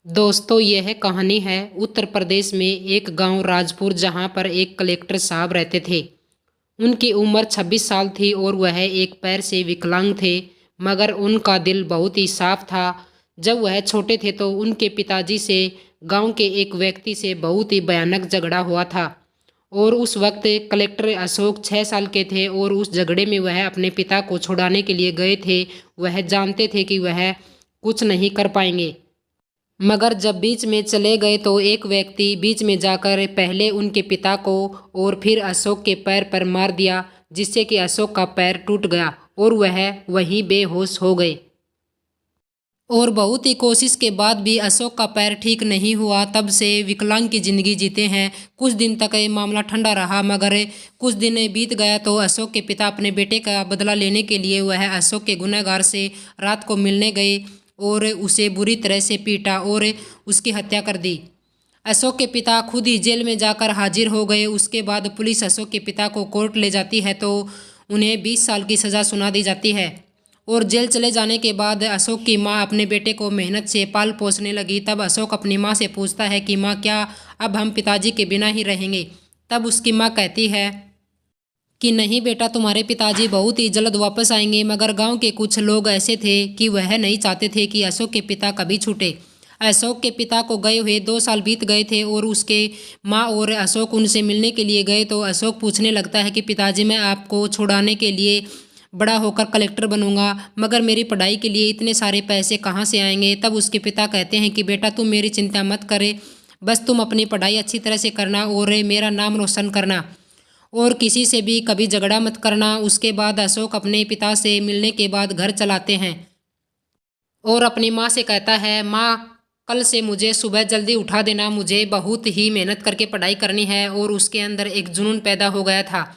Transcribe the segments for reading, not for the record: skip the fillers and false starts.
दोस्तों यह कहानी है उत्तर प्रदेश में एक गांव राजपुर जहां पर एक कलेक्टर साहब रहते थे। उनकी उम्र 26 साल थी और वह एक पैर से विकलांग थे, मगर उनका दिल बहुत ही साफ था। जब वह छोटे थे तो उनके पिताजी से गांव के एक व्यक्ति से बहुत ही भयानक झगड़ा हुआ था। और उस वक्त कलेक्टर अशोक 6 साल के थे और उस झगड़े में वह अपने पिता को छुड़ाने के लिए गए थे। वह जानते थे कि वह कुछ नहीं कर पाएंगे, मगर जब बीच में चले गए तो एक व्यक्ति बीच में जाकर पहले उनके पिता को और फिर अशोक के पैर पर मार दिया, जिससे कि अशोक का पैर टूट गया और वह वहीं बेहोश हो गए। और बहुत ही कोशिश के बाद भी अशोक का पैर ठीक नहीं हुआ। तब से विकलांग की ज़िंदगी जीते हैं। कुछ दिन तक ये मामला ठंडा रहा, मगर कुछ दिन बीत गया तो अशोक के पिता अपने बेटे का बदला लेने के लिए वह अशोक के गुनहगार से रात को मिलने गए और उसे बुरी तरह से पीटा और उसकी हत्या कर दी। अशोक के पिता खुद ही जेल में जाकर हाजिर हो गए। उसके बाद पुलिस अशोक के पिता को कोर्ट ले जाती है तो उन्हें 20 साल की सज़ा सुना दी जाती है। और जेल चले जाने के बाद अशोक की मां अपने बेटे को मेहनत से पाल पोसने लगी। तब अशोक अपनी मां से पूछता है कि मां, क्या अब हम पिताजी के बिना ही रहेंगे? तब उसकी मां कहती है कि नहीं बेटा, तुम्हारे पिताजी बहुत ही जल्द वापस आएंगे। मगर गांव के कुछ लोग ऐसे थे कि वह नहीं चाहते थे कि अशोक के पिता कभी छूटे। अशोक के पिता को गए हुए 2 साल बीत गए थे और उसके माँ और अशोक उनसे मिलने के लिए गए तो अशोक पूछने लगता है कि पिताजी, मैं आपको छुड़ाने के लिए बड़ा होकर कलेक्टर बनूंगा, मगर मेरी पढ़ाई के लिए इतने सारे पैसे कहाँ से आएंगे? तब उसके पिता कहते हैं कि बेटा, तुम मेरी चिंता मत करे, बस तुम अपनी पढ़ाई अच्छी तरह से करना और मेरा नाम रोशन करना और किसी से भी कभी झगड़ा मत करना। उसके बाद अशोक अपने पिता से मिलने के बाद घर चलाते हैं और अपनी माँ से कहता है, माँ, कल से मुझे सुबह जल्दी उठा देना, मुझे बहुत ही मेहनत करके पढ़ाई करनी है। और उसके अंदर एक जुनून पैदा हो गया था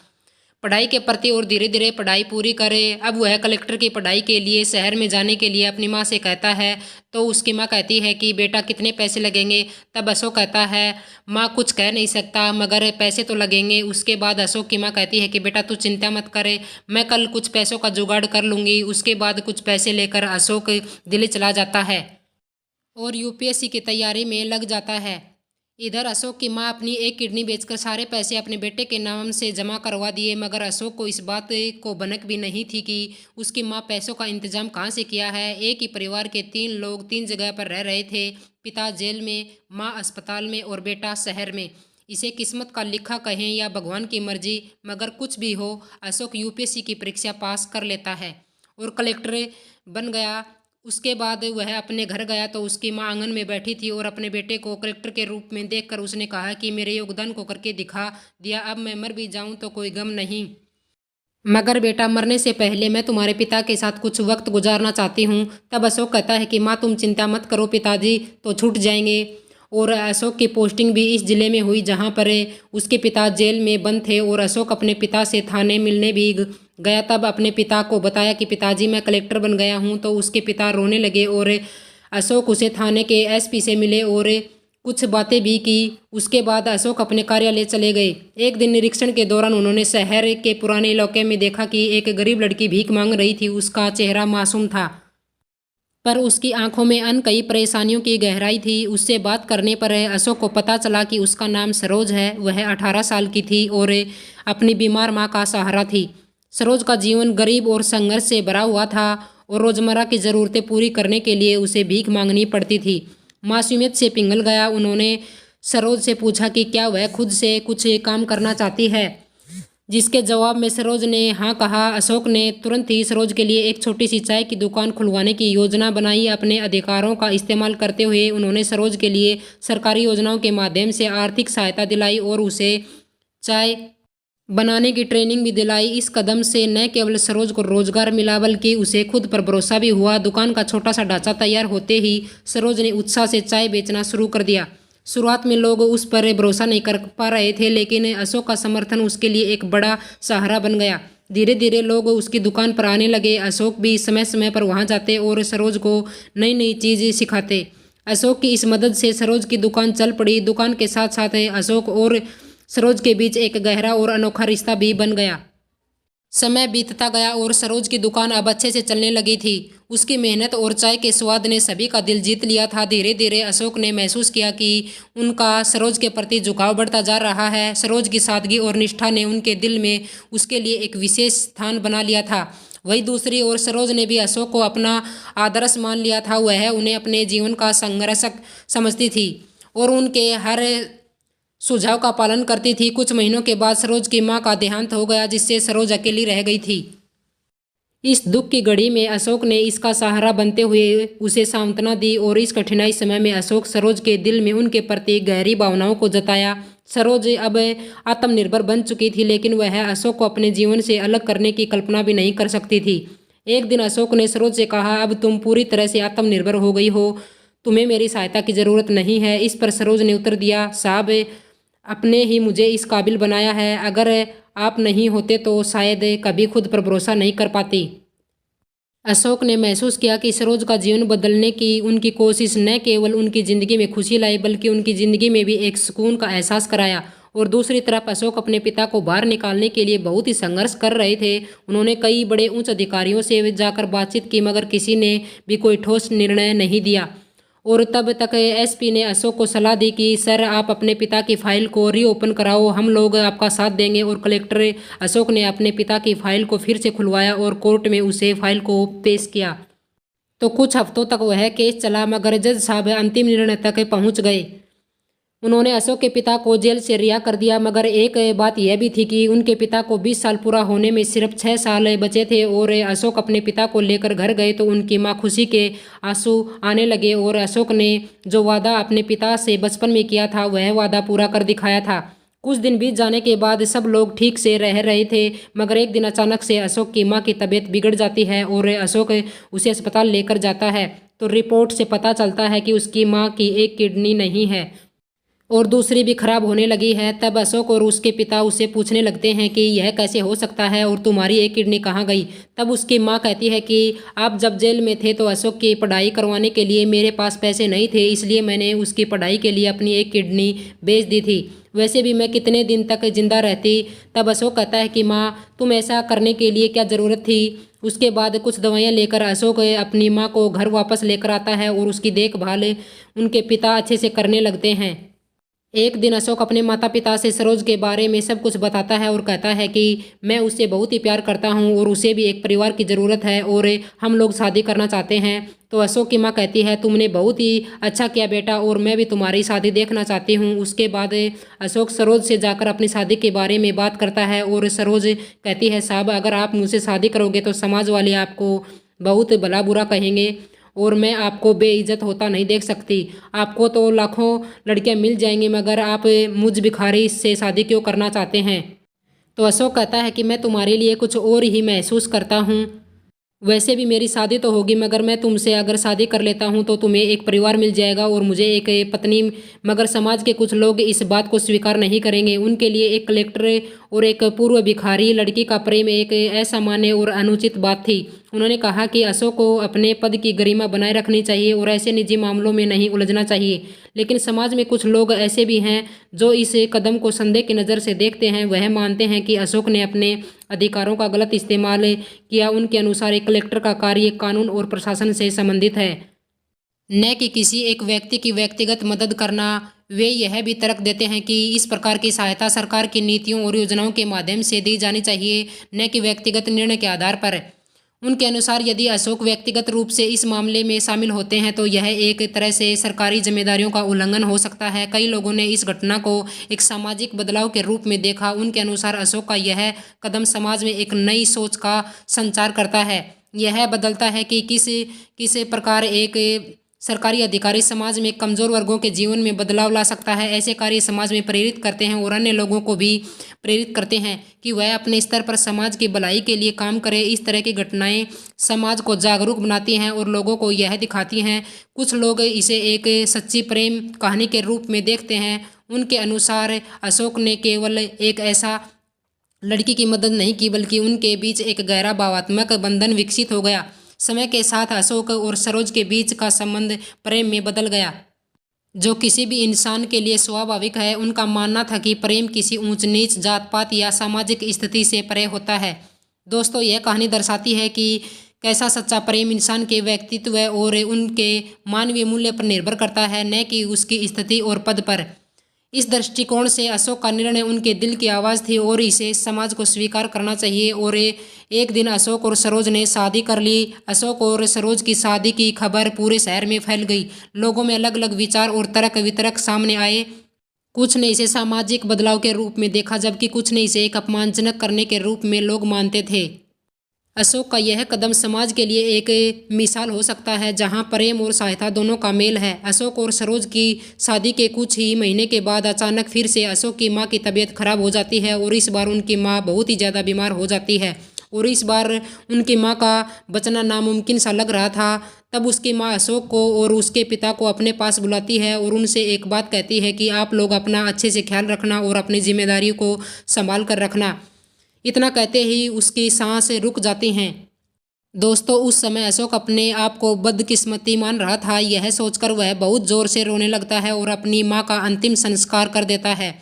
पढ़ाई के प्रति और धीरे धीरे पढ़ाई पूरी करे। अब वह कलेक्टर की पढ़ाई के लिए शहर में जाने के लिए अपनी माँ से कहता है तो उसकी माँ कहती है कि बेटा, कितने पैसे लगेंगे? तब अशोक कहता है, माँ, कुछ कह नहीं सकता, मगर पैसे तो लगेंगे। उसके बाद अशोक की माँ कहती है कि बेटा, तू चिंता मत करे, मैं कल कुछ पैसों का जुगाड़ कर लूँगी। उसके बाद कुछ पैसे लेकर अशोक दिल्ली चला जाता है और यूपीएससी की तैयारी में लग जाता है। इधर अशोक की मां अपनी एक किडनी बेचकर सारे पैसे अपने बेटे के नाम से जमा करवा दिए, मगर अशोक को इस बात को भनक भी नहीं थी कि उसकी मां पैसों का इंतजाम कहां से किया है। एक ही परिवार के 3 लोग 3 जगह पर रह रहे थे, पिता जेल में, मां अस्पताल में और बेटा शहर में। इसे किस्मत का लिखा कहें या भगवान की मर्जी, मगर कुछ भी हो, अशोक यूपीएससी की परीक्षा पास कर लेता है और कलेक्टर बन गया। उसके बाद वह अपने घर गया तो उसकी मां आंगन में बैठी थी और अपने बेटे को कलेक्टर के रूप में देखकर उसने कहा कि मेरे योगदान को करके दिखा दिया, अब मैं मर भी जाऊं तो कोई गम नहीं, मगर बेटा, मरने से पहले मैं तुम्हारे पिता के साथ कुछ वक्त गुजारना चाहती हूँ। तब अशोक कहता है कि माँ, तुम चिंता मत करो, पिताजी तो छूट जाएंगे। और अशोक की पोस्टिंग भी इस जिले में हुई जहाँ पर उसके पिता जेल में बंद थे और अशोक अपने पिता से थाने मिलने भी गया। तब अपने पिता को बताया कि पिताजी, मैं कलेक्टर बन गया हूँ। तो उसके पिता रोने लगे और अशोक उसे थाने के एसपी से मिले और कुछ बातें भी की। उसके बाद अशोक अपने कार्यालय चले गए। एक दिन निरीक्षण के दौरान उन्होंने शहर के पुराने इलाके में देखा कि एक गरीब लड़की भीख मांग रही थी। उसका चेहरा मासूम था, पर उसकी आंखों में कई परेशानियों की गहराई थी। उससे बात करने पर अशोक को पता चला कि उसका नाम सरोज है। वह 18 साल की थी और अपनी बीमार माँ का सहारा थी। सरोज का जीवन गरीब और संघर्ष से भरा हुआ था और रोजमर्रा की ज़रूरतें पूरी करने के लिए उसे भीख मांगनी पड़ती थी। मासूमियत से पिघल गया, उन्होंने सरोज से पूछा कि क्या वह खुद से कुछ काम करना चाहती है, जिसके जवाब में सरोज ने हाँ कहा। अशोक ने तुरंत ही सरोज के लिए एक छोटी सी चाय की दुकान खुलवाने की योजना बनाई। अपने अधिकारों का इस्तेमाल करते हुए उन्होंने सरोज के लिए सरकारी योजनाओं के माध्यम से आर्थिक सहायता दिलाई और उसे चाय बनाने की ट्रेनिंग भी दिलाई। इस कदम से न केवल सरोज को रोजगार मिला, बल्कि उसे खुद पर भरोसा भी हुआ। दुकान का छोटा सा ढांचा तैयार होते ही सरोज ने उत्साह से चाय बेचना शुरू कर दिया। शुरुआत में लोग उस पर भरोसा नहीं कर पा रहे थे, लेकिन अशोक का समर्थन उसके लिए एक बड़ा सहारा बन गया। धीरे धीरे लोग उसकी दुकान पर आने लगे। अशोक भी समय समय पर वहां जाते और सरोज को नई नई चीज़ें सिखाते। अशोक की इस मदद से सरोज की दुकान चल पड़ी। दुकान के साथ साथ अशोक और सरोज के बीच एक गहरा और अनोखा रिश्ता भी बन गया। समय बीतता गया और सरोज की दुकान अब अच्छे से चलने लगी थी। उसकी मेहनत और चाय के स्वाद ने सभी का दिल जीत लिया था। धीरे धीरे अशोक ने महसूस किया कि उनका सरोज के प्रति झुकाव बढ़ता जा रहा है। सरोज की सादगी और निष्ठा ने उनके दिल में उसके लिए एक विशेष स्थान बना लिया था। वही दूसरी ओर सरोज ने भी अशोक को अपना आदर्श मान लिया था। वह उन्हें अपने जीवन का संघर्षक समझती थी और उनके हर सुझाव का पालन करती थी। कुछ महीनों के बाद सरोज की मां का देहांत हो गया, जिससे सरोज अकेली रह गई थी। इस दुख की घड़ी में अशोक ने इसका सहारा बनते हुए उसे सांत्वना दी और इस कठिनाई समय में अशोक सरोज के दिल में उनके प्रति गहरी भावनाओं को जताया। सरोज अब आत्मनिर्भर बन चुकी थी, लेकिन वह अशोक को अपने जीवन से अलग करने की कल्पना भी नहीं कर सकती थी। एक दिन अशोक ने सरोज से कहा, अब तुम पूरी तरह से आत्मनिर्भर हो गई हो, तुम्हें मेरी सहायता की ज़रूरत नहीं है। इस पर सरोज ने उत्तर दिया, साहब अपने ही मुझे इस काबिल बनाया है। अगर आप नहीं होते तो शायद कभी खुद पर भरोसा नहीं कर पाती। अशोक ने महसूस किया कि सरोज का जीवन बदलने की उनकी कोशिश न केवल उनकी ज़िंदगी में खुशी लाई, बल्कि उनकी ज़िंदगी में भी एक सुकून का एहसास कराया। और दूसरी तरफ अशोक अपने पिता को बाहर निकालने के लिए बहुत ही संघर्ष कर रहे थे। उन्होंने कई बड़े उच्च अधिकारियों से जाकर बातचीत की, मगर किसी ने भी कोई ठोस निर्णय नहीं दिया। और तब तक एसपी ने अशोक को सलाह दी कि सर, आप अपने पिता की फाइल को रीओपन कराओ, हम लोग आपका साथ देंगे। और कलेक्टर अशोक ने अपने पिता की फाइल को फिर से खुलवाया और कोर्ट में उसे फाइल को पेश किया। तो कुछ हफ्तों तक वह केस चला, मगर जज साहब अंतिम निर्णय तक पहुंच गए। उन्होंने अशोक के पिता को जेल से रिहा कर दिया, मगर एक बात यह भी थी कि उनके पिता को 20 साल पूरा होने में सिर्फ 6 साल बचे थे। और अशोक अपने पिता को लेकर घर गए तो उनकी मां खुशी के आंसू आने लगे और अशोक ने जो वादा अपने पिता से बचपन में किया था वह वादा पूरा कर दिखाया था। कुछ दिन बीत जाने के बाद सब लोग ठीक से रह रहे थे, मगर एक दिन अचानक से अशोक की मां की तबीयत बिगड़ जाती है और अशोक उसे अस्पताल लेकर जाता है। तो रिपोर्ट से पता चलता है कि उसकी मां की एक किडनी नहीं है और दूसरी भी खराब होने लगी है। तब अशोक और उसके पिता उससे पूछने लगते हैं कि यह कैसे हो सकता है और तुम्हारी एक किडनी कहाँ गई। तब उसकी माँ कहती है कि आप जब जेल में थे तो अशोक की पढ़ाई करवाने के लिए मेरे पास पैसे नहीं थे, इसलिए मैंने उसकी पढ़ाई के लिए अपनी एक किडनी बेच दी थी। वैसे भी मैं कितने दिन तक जिंदा रहती। तब अशोक कहता है कि माँ, तुम ऐसा करने के लिए क्या ज़रूरत थी। उसके बाद कुछ दवाइयाँ लेकर अशोक अपनी माँ को घर वापस लेकर आता है और उसकी देखभाल उनके पिता अच्छे से करने लगते हैं। एक दिन अशोक अपने माता पिता से सरोज के बारे में सब कुछ बताता है और कहता है कि मैं उससे बहुत ही प्यार करता हूँ और उसे भी एक परिवार की ज़रूरत है और हम लोग शादी करना चाहते हैं। तो अशोक की माँ कहती है, तुमने बहुत ही अच्छा किया बेटा, और मैं भी तुम्हारी शादी देखना चाहती हूँ। उसके बाद अशोक सरोज से जाकर अपनी शादी के बारे में बात करता है और सरोज कहती है, साहब अगर आप मुझसे शादी करोगे तो समाज वाले आपको बहुत भला बुरा कहेंगे और मैं आपको बेइज्जत होता नहीं देख सकती। आपको तो लाखों लड़कियां मिल जाएंगी, मगर आप मुझ भिखारी से शादी क्यों करना चाहते हैं। तो अशोक कहता है कि मैं तुम्हारे लिए कुछ और ही महसूस करता हूँ। वैसे भी मेरी शादी तो होगी, मगर मैं तुमसे अगर शादी कर लेता हूँ तो तुम्हें एक परिवार मिल जाएगा और मुझे एक पत्नी। मगर समाज के कुछ लोग इस बात को स्वीकार नहीं करेंगे। उनके लिए एक कलेक्टर और एक पूर्व भिखारी लड़की का प्रेम एक असामान्य और अनुचित बात थी। उन्होंने कहा कि अशोक को अपने पद की गरिमा बनाए रखनी चाहिए और ऐसे निजी मामलों में नहीं उलझना चाहिए। लेकिन समाज में कुछ लोग ऐसे भी हैं जो इस कदम को संदेह की नज़र से देखते हैं। वह मानते हैं कि अशोक ने अपने अधिकारों का गलत इस्तेमाल किया। उनके अनुसार एक कलेक्टर का कार्य कानून और प्रशासन से संबंधित है, न कि किसी एक व्यक्ति की व्यक्तिगत मदद करना। वे यह भी तर्क देते हैं कि इस प्रकार की सहायता सरकार की नीतियों और योजनाओं के माध्यम से दी जानी चाहिए, न कि व्यक्तिगत निर्णय के आधार पर। उनके अनुसार यदि अशोक व्यक्तिगत रूप से इस मामले में शामिल होते हैं तो यह एक तरह से सरकारी जिम्मेदारियों का उल्लंघन हो सकता है। कई लोगों ने इस घटना को एक सामाजिक बदलाव के रूप में देखा। उनके अनुसार अशोक का यह कदम समाज में एक नई सोच का संचार करता है। यह बदलता है कि किस प्रकार एक सरकारी अधिकारी समाज में कमज़ोर वर्गों के जीवन में बदलाव ला सकता है। ऐसे कार्य समाज में प्रेरित करते हैं और अन्य लोगों को भी प्रेरित करते हैं कि वह अपने स्तर पर समाज की भलाई के लिए काम करे। इस तरह की घटनाएं समाज को जागरूक बनाती हैं और लोगों को यह दिखाती हैं। कुछ लोग इसे एक सच्ची प्रेम कहानी के रूप में देखते हैं। उनके अनुसार अशोक ने केवल एक ऐसा लड़की की मदद नहीं की, बल्कि उनके बीच एक गहरा भावात्मक बंधन विकसित हो गया। समय के साथ अशोक और सरोज के बीच का संबंध प्रेम में बदल गया, जो किसी भी इंसान के लिए स्वाभाविक है। उनका मानना था कि प्रेम किसी ऊंच नीच, जात पात या सामाजिक स्थिति से परे होता है। दोस्तों यह कहानी दर्शाती है कि कैसा सच्चा प्रेम इंसान के व्यक्तित्व और उनके मानवीय मूल्य पर निर्भर करता है, न कि उसकी स्थिति और पद पर। इस दृष्टिकोण से अशोक का निर्णय उनके दिल की आवाज़ थी और इसे समाज को स्वीकार करना चाहिए। और एक दिन अशोक और सरोज ने शादी कर ली। अशोक और सरोज की शादी की खबर पूरे शहर में फैल गई। लोगों में अलग अलग विचार और तर्क वितर्क सामने आए। कुछ ने इसे सामाजिक बदलाव के रूप में देखा, जबकि कुछ ने इसे एक अपमानजनक करने के रूप में लोग मानते थे। अशोक का यह कदम समाज के लिए एक मिसाल हो सकता है, जहां प्रेम और सहायता दोनों का मेल है। अशोक और सरोज की शादी के कुछ ही महीने के बाद अचानक फिर से अशोक की मां की तबीयत खराब हो जाती है और इस बार उनकी मां बहुत ही ज़्यादा बीमार हो जाती है। और इस बार उनकी मां का बचना नामुमकिन सा लग रहा था। तब उसकी मां अशोक को और उसके पिता को अपने पास बुलाती है और उनसे एक बात कहती है कि आप लोग अपना अच्छे से ख्याल रखना और अपनी जिम्मेदारी को संभाल कर रखना। इतना कहते ही उसकी सांस रुक जाती हैं। दोस्तों उस समय अशोक अपने आप को बदकिस्मती मान रहा था। यह सोचकर वह बहुत ज़ोर से रोने लगता है और अपनी मां का अंतिम संस्कार कर देता है।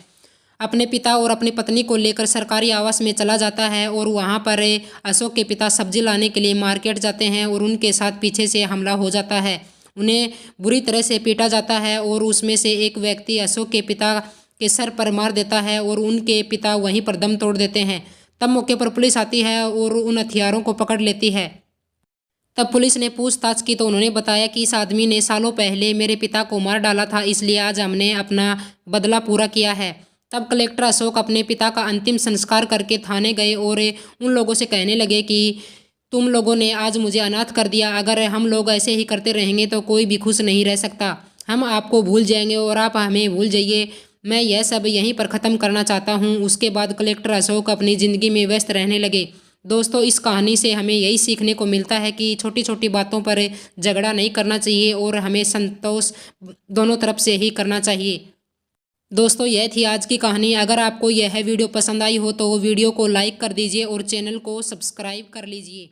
अपने पिता और अपनी पत्नी को लेकर सरकारी आवास में चला जाता है और वहां पर अशोक के पिता सब्जी लाने के लिए मार्केट जाते हैं और उनके साथ पीछे से हमला हो जाता है। उन्हें बुरी तरह से पीटा जाता है और उसमें से एक व्यक्ति अशोक के पिता के सर पर मार देता है और उनके पिता वहीं पर दम तोड़ देते हैं। तब मौके पर पुलिस आती है और उन हथियारों को पकड़ लेती है। तब पुलिस ने पूछताछ की तो उन्होंने बताया कि इस आदमी ने सालों पहले मेरे पिता को मार डाला था, इसलिए आज हमने अपना बदला पूरा किया है। तब कलेक्टर अशोक अपने पिता का अंतिम संस्कार करके थाने गए और उन लोगों से कहने लगे कि तुम लोगों ने आज मुझे अनाथ कर दिया। अगर हम लोग ऐसे ही करते रहेंगे तो कोई भी खुश नहीं रह सकता। हम आपको भूल जाएंगे और आप हमें भूल जाइए। मैं यह सब यहीं पर ख़त्म करना चाहता हूँ। उसके बाद कलेक्टर अशोक अपनी ज़िंदगी में व्यस्त रहने लगे। दोस्तों इस कहानी से हमें यही सीखने को मिलता है कि छोटी छोटी बातों पर झगड़ा नहीं करना चाहिए और हमें संतोष दोनों तरफ से ही करना चाहिए। दोस्तों यह थी आज की कहानी। अगर आपको यह वीडियो पसंद आई हो तो वीडियो को लाइक कर दीजिए और चैनल को सब्सक्राइब कर लीजिए।